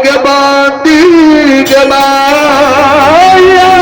के बांधी के माया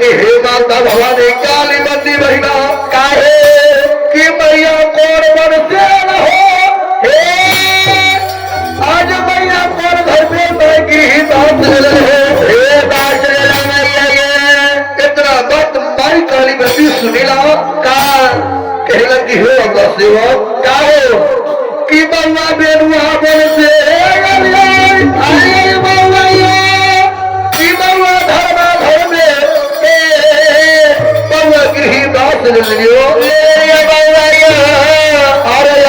भवानी काली बंदी बहिना काहे कि मैया कौन बन से न हो हे आज मैया कौन घर पे बैठी ही बात हे बात मैया ये इतना बात मारी काली बंदी सुनी ला का कहे लगी हो अल्लाह सेवा का हो कि बउआ बेनुआ बन से अरे बउआ कि बउआ धर्मा घर में गृही दास लियो अरे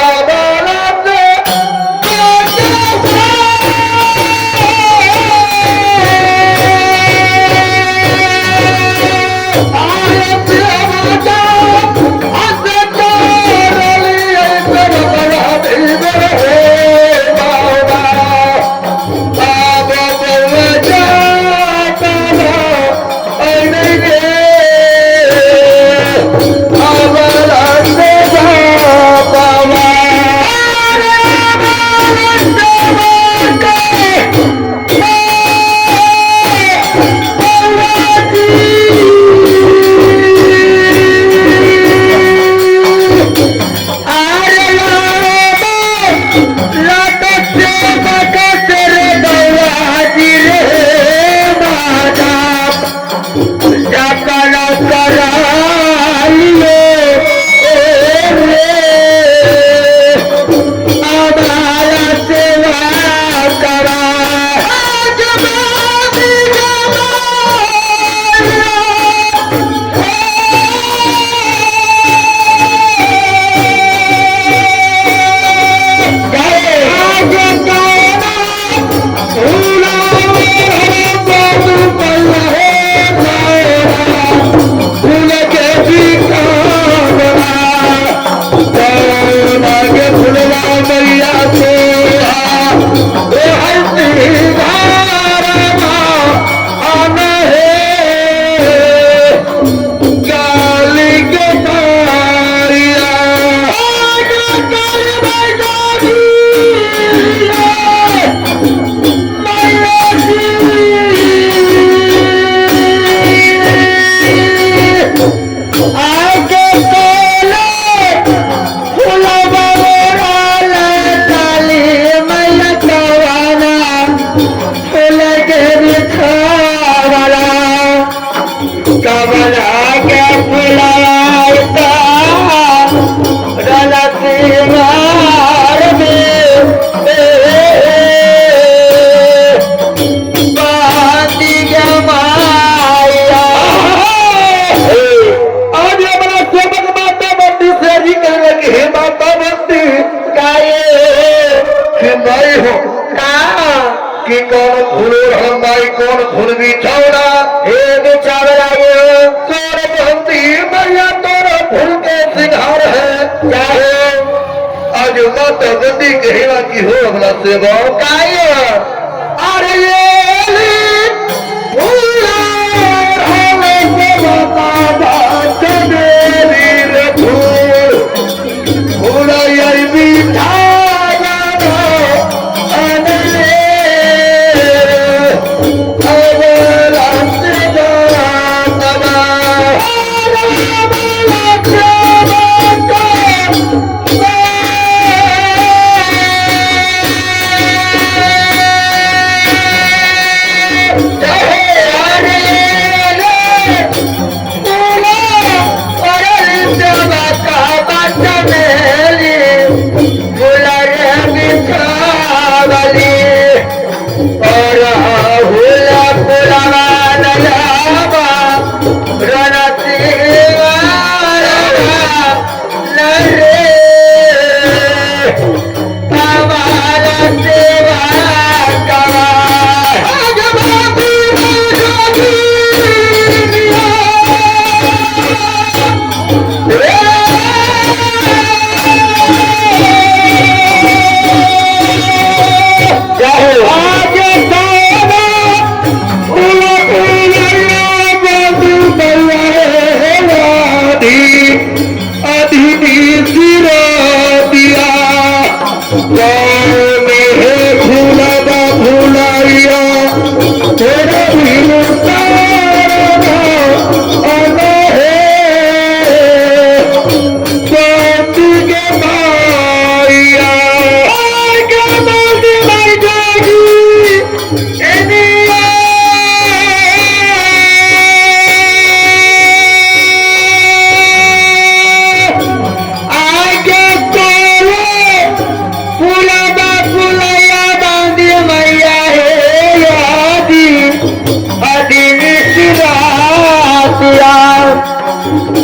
की कौन फूलो हमारी कौन फूल बिछौना हे बिछावला ये कौन बहती मैया तोरा फूल के सिंगार है क्या है आज माता गंदी कहना की हो हमला सेवा काय अरे ये फूला हवे सेवा का बात मेरी रे फूल फूला यार बिछा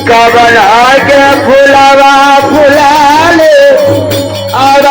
कबला के फुलावा फुलाले और